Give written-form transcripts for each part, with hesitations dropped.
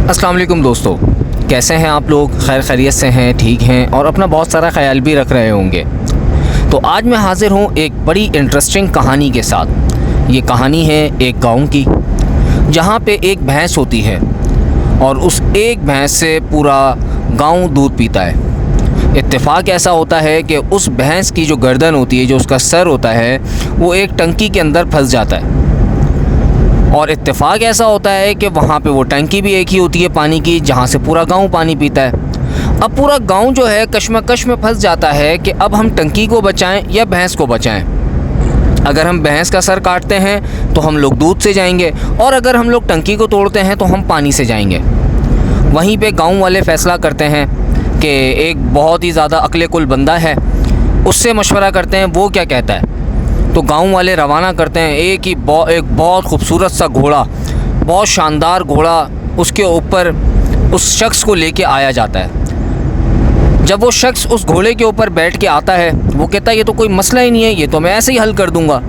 अस्सलाम वालेकुम दोस्तों, कैसे हैं आप लोग? खैर खैरियत से हैं, ठीक हैं और अपना बहुत सारा ख्याल भी रख रहे होंगे। तो आज मैं हाज़िर हूँ एक बड़ी इंटरेस्टिंग कहानी के साथ। ये कहानी है एक गांव की, जहाँ पे एक भैंस होती है और उस एक भैंस से पूरा गांव दूध पीता है। इत्तेफाक ऐसा होता है कि उस भैंस की जो गर्दन होती है, जो उसका सर होता है, वो एक टंकी के अंदर फंस जाता है। और इत्तेफाक ऐसा होता है कि वहाँ पे वो टंकी भी एक ही होती है पानी की, जहाँ से पूरा गांव पानी पीता है। अब पूरा गांव जो है कश्मकश में फंस जाता है कि अब हम टंकी को बचाएं या भैंस को बचाएं। अगर हम भैंस का सर काटते हैं तो हम लोग दूध से जाएंगे, और अगर हम लोग टंकी को तोड़ते हैं तो हम पानी से जाएंगे। वहीं पे गाँव वाले फ़ैसला करते हैं कि एक बहुत ही ज़्यादा अक्ल-ए-कुल बंदा है, उससे मशवरा करते हैं वो क्या कहता है। तो गांव वाले रवाना करते हैं एक बहुत खूबसूरत सा घोड़ा, बहुत शानदार घोड़ा, उसके ऊपर उस शख्स को लेके आया जाता है। जब वो शख्स उस घोड़े के ऊपर बैठ के आता है, वो कहता है ये तो कोई मसला ही नहीं है, ये तो मैं ऐसे ही हल कर दूंगा।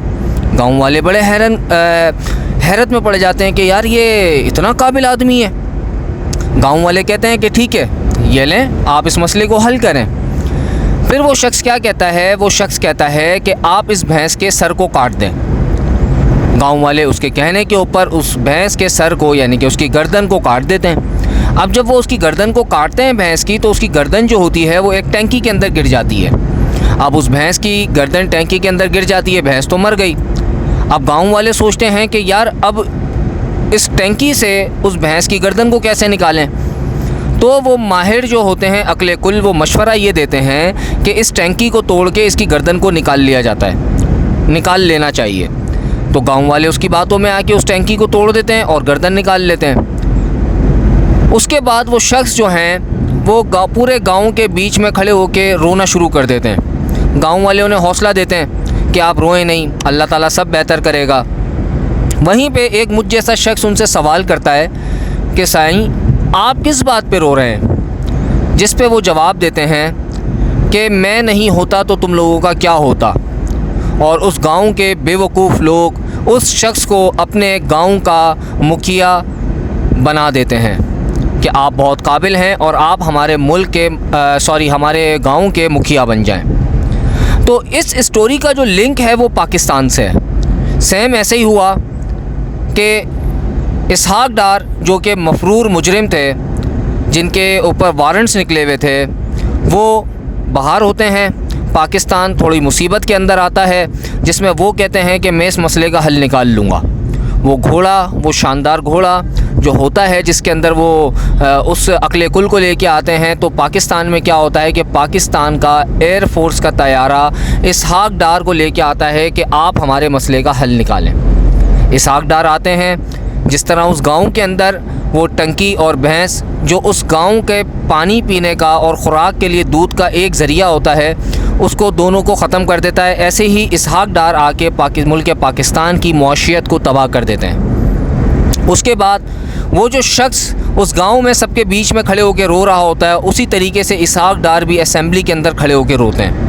गांव वाले बड़े हैरत में पड़ जाते हैं कि यार ये इतना काबिल आदमी है। गांव वाले कहते हैं कि ठीक है, ये लें, आप इस मसले को हल करें। फिर वो शख्स क्या कहता है? वो शख्स कहता है कि आप इस भैंस के सर को काट दें। गांव वाले उसके कहने के ऊपर उस भैंस के सर को, यानी कि उसकी गर्दन को काट देते हैं। अब जब वो उसकी गर्दन को काटते हैं भैंस की, तो उसकी गर्दन जो होती है वो एक टैंकी के अंदर गिर जाती है। अब उस भैंस की गर्दन टैंकी के अंदर गिर जाती है, भैंस तो मर गई। अब गाँव वाले सोचते हैं कि यार अब इस टैंकी से उस भैंस की गर्दन को कैसे निकालें। तो वो माहिर जो होते हैं अक्ल-ए-कुल, वो मशवरा ये देते हैं कि इस टैंकी को तोड़ के इसकी गर्दन को निकाल लेना चाहिए। तो गांव वाले उसकी बातों में आके उस टैंकी को तोड़ देते हैं और गर्दन निकाल लेते हैं। उसके बाद वो शख्स जो हैं वो पूरे गांव के बीच में खड़े होके रोना शुरू कर देते हैं। गांव वाले उन्हें हौसला देते हैं कि आप रोएं नहीं, अल्लाह ताला सब बेहतर करेगा। वहीं पे एक मुझ जैसा शख्स उनसे सवाल करता है कि साईं, आप किस बात पे रो रहे हैं? जिस पे वो जवाब देते हैं कि मैं नहीं होता तो तुम लोगों का क्या होता। और उस गांव के बेवकूफ़ लोग उस शख्स को अपने गांव का मुखिया बना देते हैं कि आप बहुत काबिल हैं और आप हमारे हमारे गांव के मुखिया बन जाएं। तो इस स्टोरी का जो लिंक है वो पाकिस्तान से है। सेम ऐसे ही हुआ कि इसहाक डार, जो कि मफरूर मुजरिम थे, जिनके ऊपर वारंट्स निकले हुए थे, वो बाहर होते हैं। पाकिस्तान थोड़ी मुसीबत के अंदर आता है, जिसमें वो कहते हैं कि मैं इस मसले का हल निकाल लूँगा। वो घोड़ा, वो शानदार घोड़ा जो होता है, जिसके अंदर वो उस अक्ल-ए-कुल को लेके आते हैं। तो पाकिस्तान में क्या होता है कि पाकिस्तान का एयर फोर्स का तैयारा इसहाक डार को लेके आता है कि आप हमारे मसले का हल निकालें। इसहाक डार आते हैं, जिस तरह उस गांव के अंदर वो टंकी और भैंस, जो उस गांव के पानी पीने का और ख़ुराक के लिए दूध का एक ज़रिया होता है, उसको दोनों को ख़त्म कर देता है। ऐसे ही इसहाक डार आके मुल्क पाकिस्तान की मौशियत को तबाह कर देते हैं। उसके बाद वो जो शख्स उस गांव में सबके बीच में खड़े होकर रो रहा होता है, उसी तरीके से इसहाक डार भी असेंबली के अंदर खड़े होकर रोते हैं।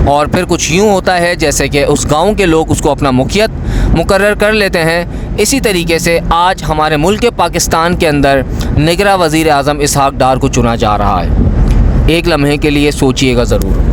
और फिर कुछ यूँ होता है जैसे कि उस गांव के लोग उसको अपना मुखियत मुकर्रर कर लेते हैं। इसी तरीके से आज हमारे मुल्क पाकिस्तान के अंदर निगरां वज़ीर आज़म इसहाक डार को चुना जा रहा है। एक लम्हे के लिए सोचिएगा ज़रूर।